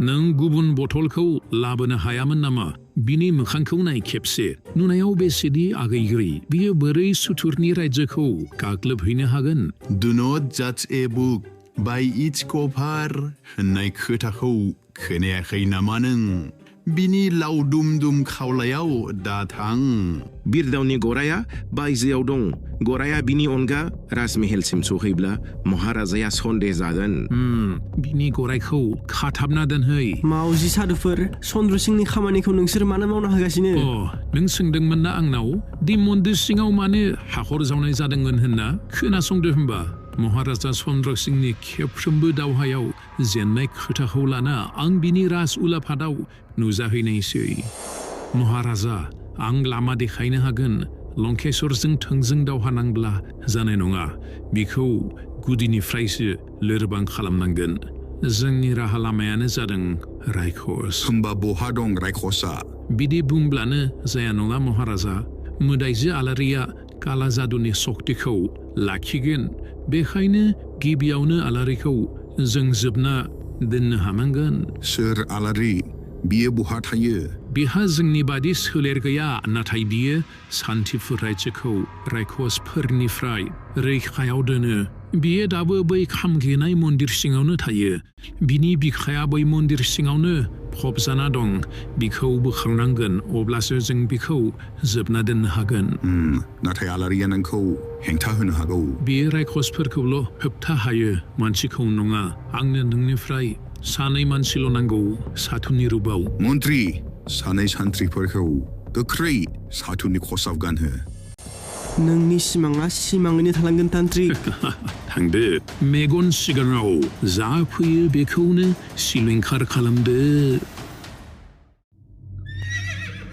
नों गुबुन बथलखौ लाबोनो हायामोन नामा? बिनि मोखांखौ नाय खेबसे। नुनायाव बेसेदि आगैग्रै। बियो बोरै सुथुरनि रायजोखौ गाग्लोबहैनो हागोन? Do not judge a book by its cover होननाय खोथाखौ खोनायाखै नामा नों? बिनि लावदुम खावलायाव दा थां। बिरदावनि गराया बायजोआव दं। गराया बिनि अनगा राजमहलसिम सहैब्ला महाराजाया सन्देह जागोन। बिनि गरायखौ खाथाबना दोनहै। मावजि साधुफोर, चन्द्र सिंहनि खामानिखौ नोंसोर मानो मावना होगासिनो? नों सोंदोंमोन ना आंनाव दि मन्दिर सिङाव मानो हाखर जावनाय जादोंमोन होनना? खोनासंदो होमबा। महाराजा चन्द्र सिंहनि खेबफ्रोमबो दावहायाव जेननाय खोथाखौ लाना आं बिनि राज उलाफादाव नुजाहैनायसै। महाराजा, आं लामा देखायनो हागोन। लंकेश्वरजों थोंजों दावहा नांब्ला जानाय नङा। बिखौ गुदिनिफ्रायसो लोरबां खालामनांगोन। जोंनि राहा लामायानो जादों रायखस। होमबा बहा दं रायखसआ? बिदि बुंब्लानो जाया नङा महाराजा। मोदाइजो आलारिया काला जादुनि सक्तिखौ लाखिगोन। बेखायनो गिबियावनो आलारिखौ जों जोबना दोननो हानांगोन। सोर आलारि? बियो बहा थायो? बिहा जोंनि बादि सोलेर गैया, नाथाय बियो सान्थिफुर रायजोखौ रायखसफोरनिफ्राय रैखायाव दोनो। बियो दाबो बै खामग्लिनाय मन्दिर सिङावनो थायो। बिनि बिखाया बै मन्दिर सिङावनो फबजाना दं। बिखौ बोखांनांगोन, अब्लासो जों बिखौ जोबना दोननो हागोन। नाथाय आलारिया नोंखौ हेंथा होनो हागौ। बियो रायखसफोरखौल' होबथा हायो, मानसिखौ नङा। आंनो नोंनिफ्राय सानै मानसिल' नांगौ, साथुनि रुपाव। मन्त्रि, सानै सान्थ्रिफोरखौ गोख्रै साथुनि खसाब गानहो। नोंनि सिमाङा सिमाङैनो थालांगोन तान्त्रिक। थांदो, मेगन सिगाङाव जा फैयो बेखौनो सिलिंखार खालामदो।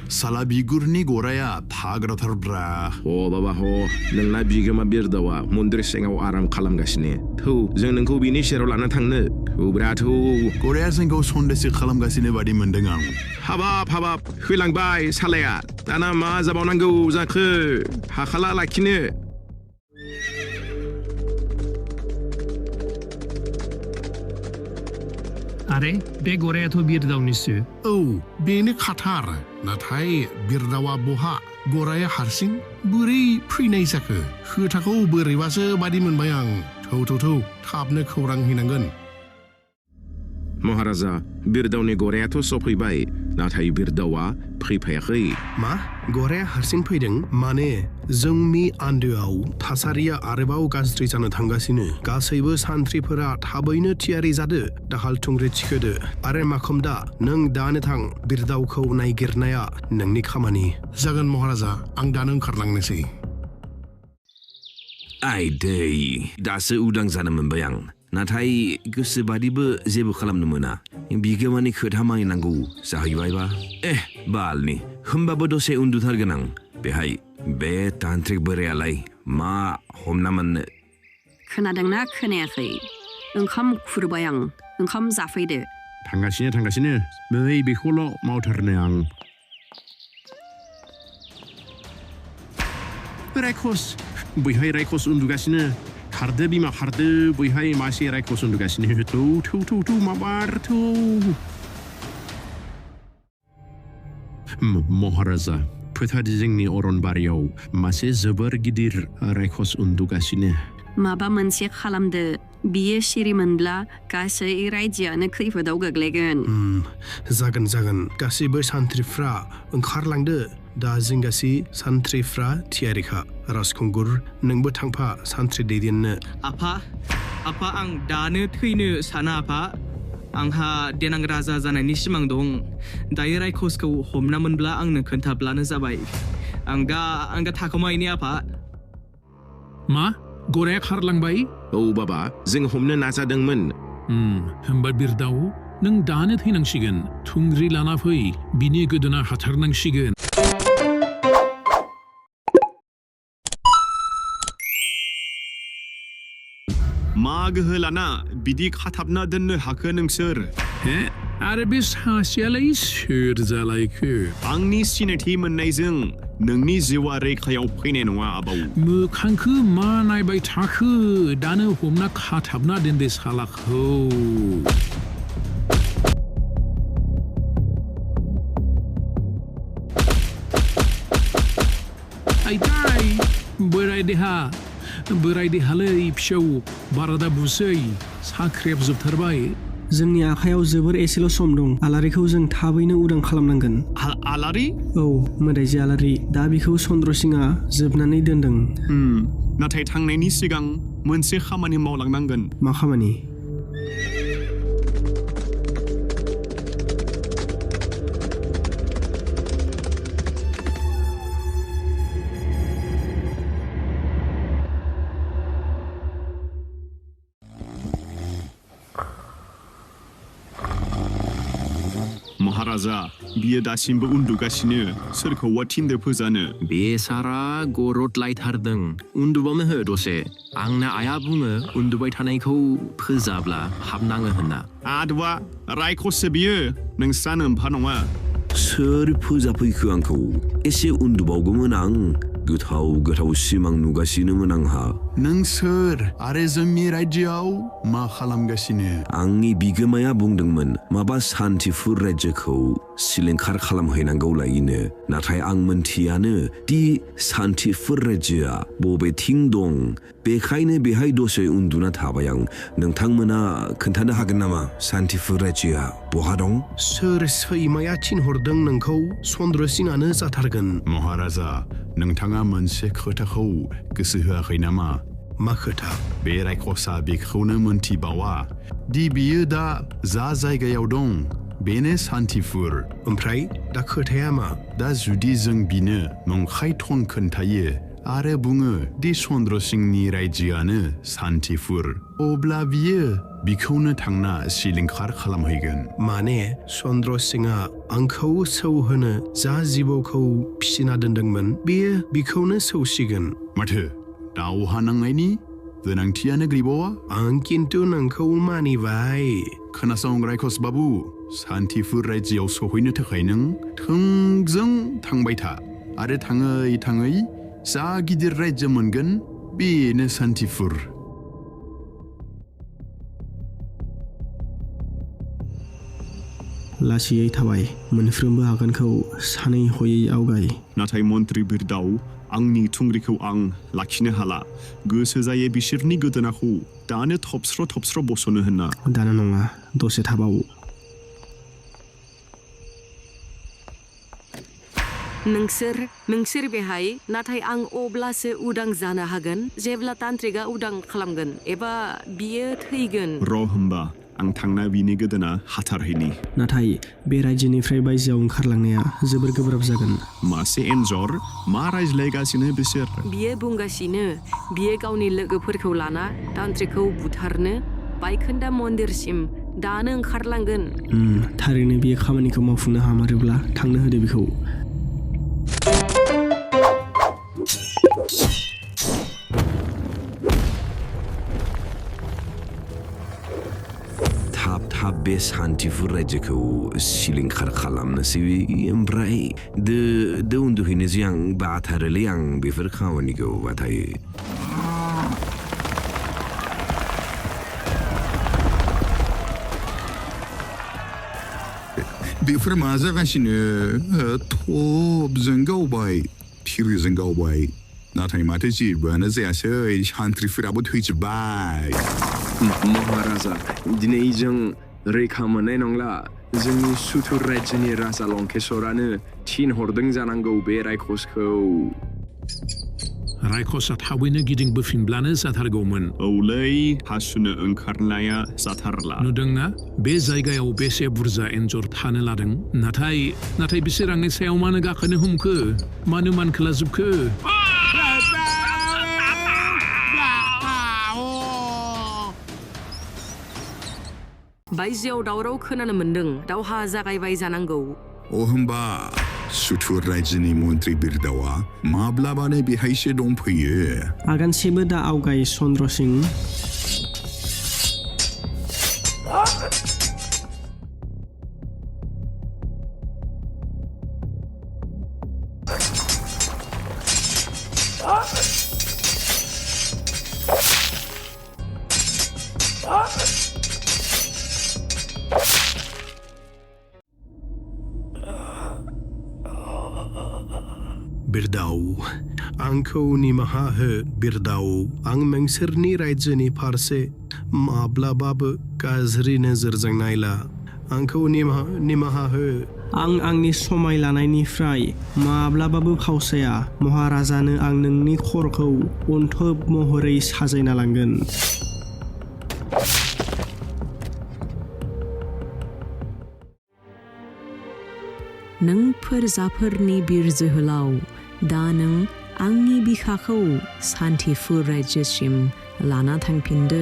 साला बिगुरनि गराया थाग्राथारब्रा। बाबा नोंना बिगोमा बिरदावा मन्दिर सिङाव आराम खालामगासिनो। थौ, जों नोंखौ बिनि सेराव लाना थांनो। थौ। गराया जोंखौ सन्देहसो खालामगासिनो बादि मोनदों आं। हाबाब होलांबाय सालाया। दाना मा जाबावनांगौ जाखो? हाखाला लाखिनो। आरे, बे गरायाथ' बिरदावनिसो। औ, बेनो खाथार। नाथाय बिरदावा बहा? गराया हारसिं बोरै फैनाय जाखो? खोथाखौ बोरैबासो बादि मोनबाय आं। थौ, थाबनो खौरां हैनांगोन। महाराजा, बिरदावनि गरायाथ' सफैबाय, नाथाय बिरदावा फैफायाखै। मा? गराया हारसिं फैदों? माने जोंनि आन्दोआव थासारिया आरोबाव गाज्रि जानो थांगासिनो। गासैबो सान्थ्रिफोरा थाबैनो थियारि जादो। दाहाल थुंग्रि थिखोदो। आरो माखमदा, नों दानो थां। बिरदावखौ नायगिरनाया नोंनि खामानि। जागोन महाराजा, आं दानो ओंखारलांनोसै। आइदै, दासो उदां जानो मोनबाय आं। नाथाय गोसोबादिबो जेबो खालामनो मोना। बिगोमानि खोथा मानिनांगौ जाहैबायबा। बालनि, होमबाबो दसे उन्दुथारगोन आं। बेहाय बे तान्त्रिक बोरायालाय मा हमना मोननो? खोनादोंना खोनायाखै? ओंखाम खुरबाय आं। ओंखाम जाफैदो। थांगासिनो। बै बेखौल' मावथारनो आं। रायखस, बैहाय रायखस उन्दुगासिनो। खारदो बिमा खारदो, बैहाय मासे रायखस उन्दुगासिनो। थौ माबार थौ। महाराजा, फोथारदि जोंनि अरनबारियाव मासे जोबोर गिदिर रायखस उन्दुगासिनो। माबा मोनसे खालामदो। बियो सिरिमोनब्ला गासै रायजोआनो खैफोदाव गोग्लैगोन। जागोन। गासैबो सान्थ्रिफ्रा ओंखारलांदो। दा जिंगासि सान्थ्रिफ्रा थियारिखा। राजखुंगुर, नोंबो थांफा सान्थ्रि दैदेननो। आफा, आं दानो थैनो साना आफा। आंहा देनां राजा जानायनि सिमां दं। दायो रायखसखौ हमना मोनब्ला आंनो खोन्थाब्लानो जाबाय। आं दा थाखोमायैनि आफा। मा? गराया खारलांबाय? औ बाबा, जों हमनो नाजादोंमोन। होमबा बिरदाव, नों दानो थैनांसिगोन। थुंग्रि लाना फै, बिनि गोदोना हाथारनांसिगोन। मा गोहो लाना बिदि खाथाबना दोननो हाखो नोंसोर? आरो बे सासेयालाय सोर जालायखो? आंनि सिनायथि मोननायजों नोंनि जिउआ रैखायाव फैनाय नङा आबौ। मोखांखो मा नायबाय थाखो? दानो हमना खाथाबना दोनदो सालाखौ। आइथाय बोराय देहालै फिसौ बारादा बुसै साख्रेब जोबथारबाय जोंनि आखायाव जोबोर एसेल' सम दं आलारिखौ जों थाबैनो उदां खालामनांगोन आलारि औ मोदायजो आलारि दा बिखौ चन्द्र सिंआ जोबनानै दोनदों नाथाय थांनायनि सिगां मोनसे खामानि मावलांनांगोन मा खामानि महाराजा बियो दासिमबो उन्दुगासिनो सोरखौबा थिनदो फोजानो बे सारा गरद लायथारदों उन्दुबावनो हो दसे आंना आइया बुङो उन्दुबाय थानायखौ फोजाब्ला हाबनाङो होनना आदवा रायखससो बियो नोंस्रा नोम्फा नङा सोर फोजाफैखो आंखौ एसे उन्दुबावगौमोन आं गोथाव सिमां नुगासिनोमोन आंहा नों सोर आरो जोंनि रायजोआव मा खालामगासिनो आंनि बिगोमाया बुंदोंमोन माबा सान्थिफुर रायजोखौ सिलिंखार खालामहैनांगौ लायनो नाथाय आं मोनथियानो दि सान्थिफुर रायजोआ बबेथिं दं बेखायनो बेहाय दसे उन्दुना थाबाय आं नोंथांमोना खोन्थानो हागोन नामा सान्थिफुर रायजोआ बहा दं सोर सैमाया थिनहरदों नोंखौ चन्द्र सिंआनो जाथारगोन महाराजा नोंथाङा मोनसे खोथाखौ गोसो होआखै नामा मा खोथा बे रायखसा बेखौनो मोनथिबावा दि बियो दा जा जायगायाव दं बेनो सान्थिफुर ओमफ्राय दा खोथाया मा दा जुदि जों बिनो नंखाय थन खोन्थायो आरो बुङो दि चन्द्र सिंनि रायजोआनो सान्थिफुर अब्ला बियो बिखौनो थांना सिलिंखार खालामहैगोन माने चन्द्र सिंआ आंखौ सौहोनो जा जिबौखौ फिसिना दोनदोंमोन बेयो बिखौनो सौसिगोन माथो दावहा नांनायनि गोनांथियानो गैबावा आं किन्तु नोंखौ मानिबाय खोनासं रायखस बाबु सान्थिफुर रायजोआव सहैनो थाखाय नों थोंजों थांबाय था आरो थाङै जा गिदिर रायजो मोनगोन बेनो सान्थिफुर लासैयै थाबाय मोनफ्रोमबो आगानखौ सानै हयै आवगाय नाथाय मन्त्रि बिरदाव आंनि थुंग्रिखौ आं लाखिनो हाला गोसो जायो बिसोरनि गोदोनाखौ दानो थबस्र' बस'नो होनना दानो नङा दसे थाबाव नोंसोर बेहाय नाथाय आं अब्लासो उदां जानो हागोन जेब्ला तान्त्रिकआ उदां खालामगोन एबा बियो थैगोन र' होमबा आं थांना बिनि गोदोना हाथारहैनि नाथाय बे रायजोनिफ्राय बायजोआव ओंखारलांनाया जोबोर गोब्राब जागोन मासे एन्जर मा रायज्लायगासिनो बिसोर बियो बुंगासिनो बियो गावनि लोगोफोरखौ लाना तान्त्रिकखौ बुथारनो बायखोन्दा मन्दिरसिम दानो ओंखारलांगोन थारैनो बियो खामानिखौ मावफुंनो हामारोब्ला थांनो होदो बिखौ थाब बे सान्थिफुर रायजोखौ सिलिंखार खालामनोसै ओमफ्राय दो उन्दुहैनोसै आं बाथारोलै आं बेफोर खामानिखौ बाथायो बेफोर मा जागासिनो थबजों गावबाय थिरजों गावबाय नाथाय माथो जेबोआनो जायासै सान्थ्रिफोराबो थैजोब्बाय महाराजा दिनै जों रैखा मोननाय नंला जोंनि सुथुर रायजोनि राजा लंकेश्वरानो थिनहरदों जानांगौ बे रायखसखौ रायखसा थाबैनो गिदिंबोफिनब्लानो जाथारगौमोन औलै हासुनो ओंखारनाया जाथारला नुदोंना बे जायगायाव बेसे बुरजा एन्जर थानो लादों नाथाय बिसोर आंनि सायाव मानो गाखोनो हमखो मानो मानखोलाजोबखो बायजोआव दावराव खोनानो मोन्दों दावहा जागायबाय जानांगौ होमबा सुथुर रायजोनि मन्त्रि बिरदावा माब्लाबानो बेहायसो दंफैयो आगानसेबो दा आवगाय चन्द्र सिं बिरदाव आंखौ निमाहा हो बिरदाव आं नोंसोरनि रायजोनि फारसे माब्लाबाबो गाज्रि नोजोरजों नायला आंखौ निमाहा हो आं आंनि समाय लानायनिफ्राय माब्लाबाबो खावसाया महाराजानो आं नोंनि खर'खौ अनथोब महरै साजायना लांगोन नों फोरजाफोरनि बिर जोहोलाव दा नों आंनि बिखाखौ सान्थिफुर रायजोसिम लाना थांफिनदो